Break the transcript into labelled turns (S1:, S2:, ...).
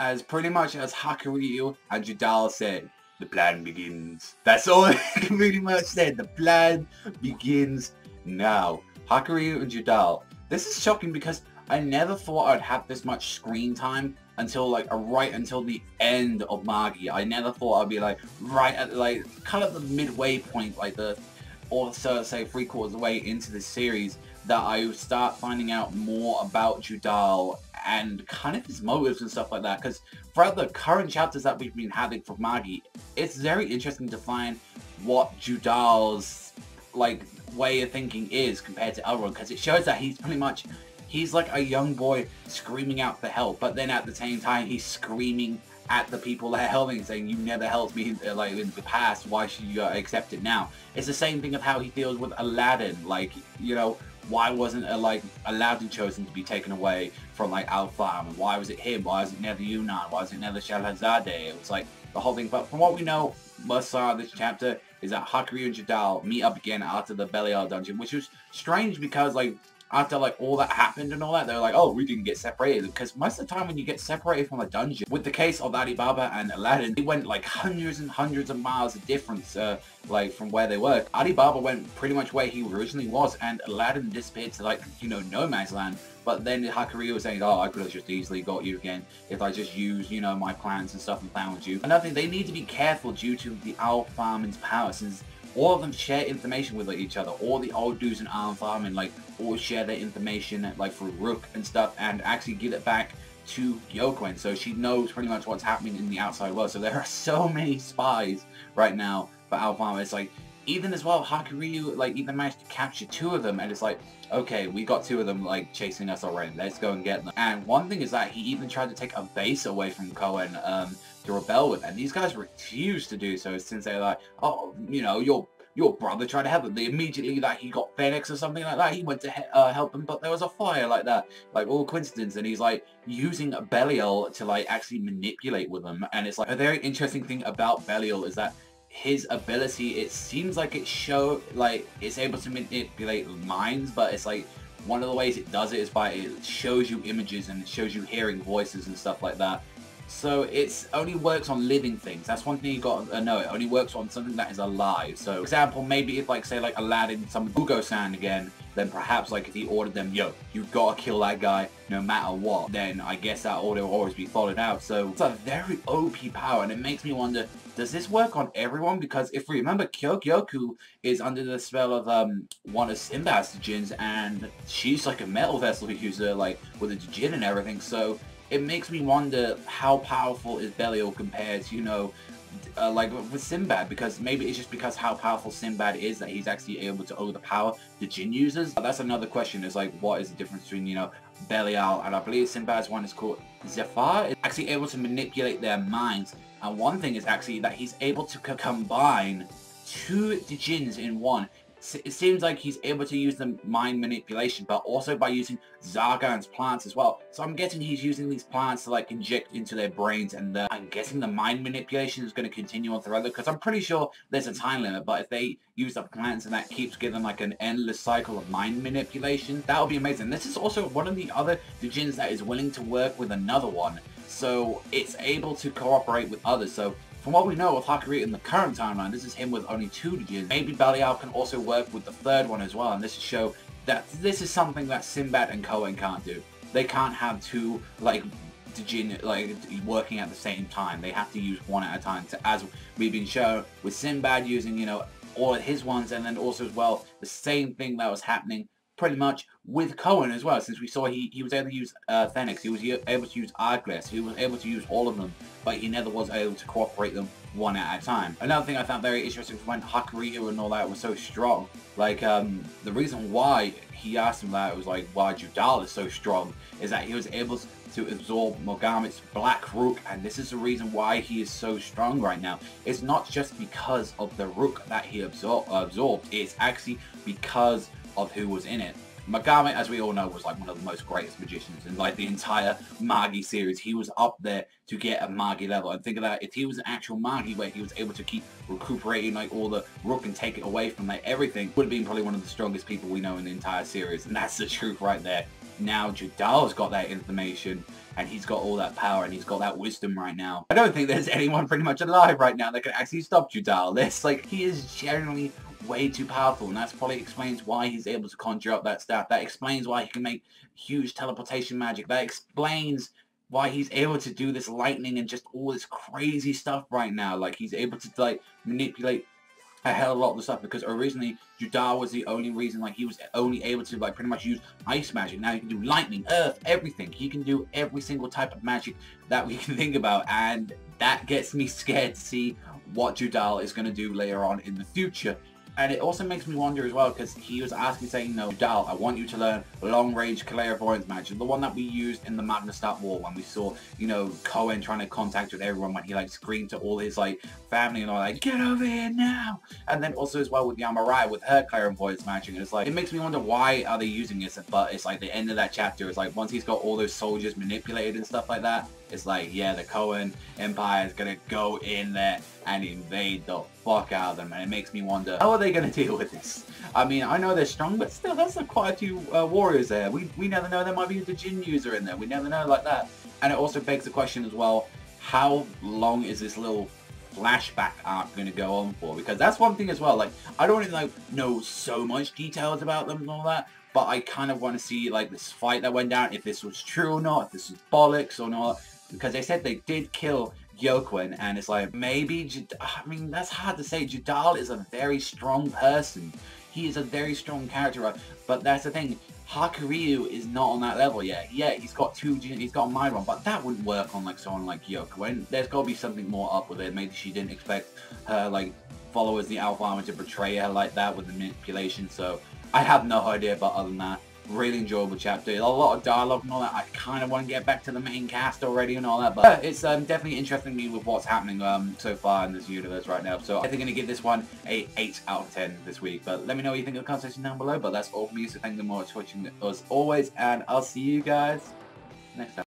S1: as pretty much as Hakuryuu and Judal said, the plan begins. That's all they pretty much said. The plan begins now. Hakuryuu and Judal. This is shocking because I never thought I'd have this much screen time until like right until the end of Magi. I never thought I'd be like right at like kind of the midway point, like the or so say 3/4 of the way into this series, that I would start finding out more about Judal and kind of his motives and stuff like that. Because throughout the current chapters that we've been having for Magi, it's very interesting to find what Judal's like way of thinking is compared to everyone, because it shows that he's pretty much like a young boy screaming out for help, but then at the same time he's screaming at the people that are helping, saying, you never helped me like in the past, why should you accept it now? It's the same thing of how he deals with Aladdin, like, you know, why wasn't like Aladdin chosen to be taken away from like Al Farm, and why was it him, why was it never Yunnan, why was it never Shahrazade? It was like the whole thing. But from what we know thus far this chapter is that Hakuryuu and Judal meet up again after the Belial dungeon, which was strange because like after like all that happened and all that, they're like, oh, we didn't get separated. Because most of the time when you get separated from a dungeon, with the case of Alibaba and Aladdin, they went like hundreds and hundreds of miles of difference like from where they were. Alibaba went pretty much where he originally was, and Aladdin disappeared to like, you know, no man's land. But then Hakuryuu was saying, oh, I could have just easily got you again if I just used, you know, my plans and stuff and found you. Another thing, they need to be careful due to the Al Farman's power, since all of them share information with each other. All the old dudes in Al Farman like always share their information like through Rook and stuff, and actually give it back to Gyokuen, so she knows pretty much what's happening in the outside world. So there are so many spies right now for Al Farman. It's like, even as well, Hakuryuu like even managed to capture 2 of them, and it's like, okay, we got 2 of them like chasing us already, let's go and get them. And one thing is that he even tried to take a base away from Koen to rebel with, and these guys refused to do so, since they're like, oh, you know, your brother tried to help him. They immediately, like, he got Phoenix or something like that, he went to help him, but there was a fire like that, like all coincidence, and he's like using Belial to like actually manipulate with them. And it's like a very interesting thing about Belial is that his ability, it seems like it's able to manipulate minds, but it's like one of the ways it does it is by it shows you images and it shows you hearing voices and stuff like that. So it only works on living things. That's one thing you got to know. It only works on something that is alive. So, for example, maybe if like say like Aladdin summoned Ugo-san again, then perhaps like if he ordered them, yo, you gotta kill that guy no matter what, then I guess that order will always be followed out. So it's a very OP power, and it makes me wonder, does this work on everyone? Because if we remember, Kyokyoku is under the spell of one of Sinbad's Djinns, and she's like a metal vessel user, like with a Djinn and everything. So it makes me wonder how powerful is Belial compared to, you know, like with Sinbad, because maybe it's just because how powerful Sinbad is that he's actually able to overpower the Djinn users. That's another question, is like, what is the difference between, you know, Belial and I believe Sinbad's one is called Zephyr, is actually able to manipulate their minds. And one thing is actually that he's able to combine 2 Djinns in one. It seems like he's able to use the mind manipulation, but also by using Zargan's plants as well. So I'm guessing he's using these plants to like inject into their brains, and I'm guessing the mind manipulation is going to continue on forever, because I'm pretty sure there's a time limit, but if they use the plants and that keeps giving like an endless cycle of mind manipulation, that would be amazing. This is also one of the other Djinns that is willing to work with another one, so it's able to cooperate with others. So from what we know of Hakuryuu in the current timeline, this is him with only 2 Djinns. Maybe Belial can also work with the 3rd one as well, and this is show that this is something that Sinbad and Koen can't do. They can't have 2 like Djinn like working at the same time. They have to use one at a time, as we've been shown with Sinbad using, you know, all of his ones, and then also as well the same thing that was happening pretty much with Koen as well, since we saw he was able to use Phoenix, he was able to use Argless, he was able to use all of them, but he never was able to cooperate them one at a time. Another thing I found very interesting was when Hakuryuu and all that was so strong, like the reason why he asked him that, it was like, why Judal is so strong, is that he was able to absorb Mogamit's Black Rook, and this is the reason why he is so strong right now. It's not just because of the Rook that he absorbed, it's actually because of who was in it. Mogami, as we all know, was like one of the most greatest magicians in like the entire Magi series. He was up there to get a Magi level. And think of that, if he was an actual Magi where he was able to keep recuperating like all the Rook and take it away from like everything, would have been probably one of the strongest people we know in the entire series. And that's the truth right there. Now Judal's got that information, and he's got all that power and he's got that wisdom right now. I don't think there's anyone pretty much alive right now that can actually stop Judal. This, like, he is generally way too powerful, and that's probably explains why he's able to conjure up that staff. That explains why he can make huge teleportation magic. That explains why he's able to do this lightning and just all this crazy stuff right now. Like, he's able to, like, manipulate a hell of a lot of the stuff, because originally Judal was the only reason, like, he was only able to, like, pretty much use ice magic. Now he can do lightning, earth, everything. He can do every single type of magic that we can think about, and that gets me scared to see what Judal is going to do later on in the future. And it also makes me wonder as well, because he was asking, saying, no, Judal, I want you to learn long-range clairvoyance magic, the one that we used in the Magna War, when we saw, you know, Cohen trying to contact with everyone, when he, like, screamed to all his, like, family and all, like, get over here now! And then also as well with Yamarai, with her clairvoyance magic, and it's like, it makes me wonder, why are they using this? But it's like the end of that chapter, it's like, once he's got all those soldiers manipulated and stuff like that, it's like, yeah, the Cohen Empire is gonna go in there and invade the fuck out of them, and it makes me wonder, how are they gonna deal with this? I mean, I know they're strong, but still, there's quite a few warriors there. We never know, there might be the Jin user in there, we never know like that. And it also begs the question as well, how long is this little flashback arc going to go on for? Because that's one thing as well, like, I don't really know so much details about them and all that, but I kind of want to see, like, this fight that went down, if this was true or not, if this was bollocks or not, because they said they did kill Gyokuin, and it's like, maybe, I mean, that's hard to say. Judal is a very strong person. He is a very strong character, but that's the thing, Hakuryuu is not on that level yet. Yeah, he's got he's got Myron, but that wouldn't work on, like, someone like Gyokuin. There's got to be something more up with it. Maybe she didn't expect her, like, followers, the Alpha Armor, to betray her like that with the manipulation, so I have no idea. But other than that, really enjoyable chapter. A lot of dialogue and all that. I kind of want to get back to the main cast already and all that, but yeah, it's definitely interesting me with what's happening so far in this universe right now. So I think I'm going to give this one a 8 out of 10 this week. But let me know what you think in the comment section down below. But that's all from me, so thank you for watching as always, and I'll see you guys next time.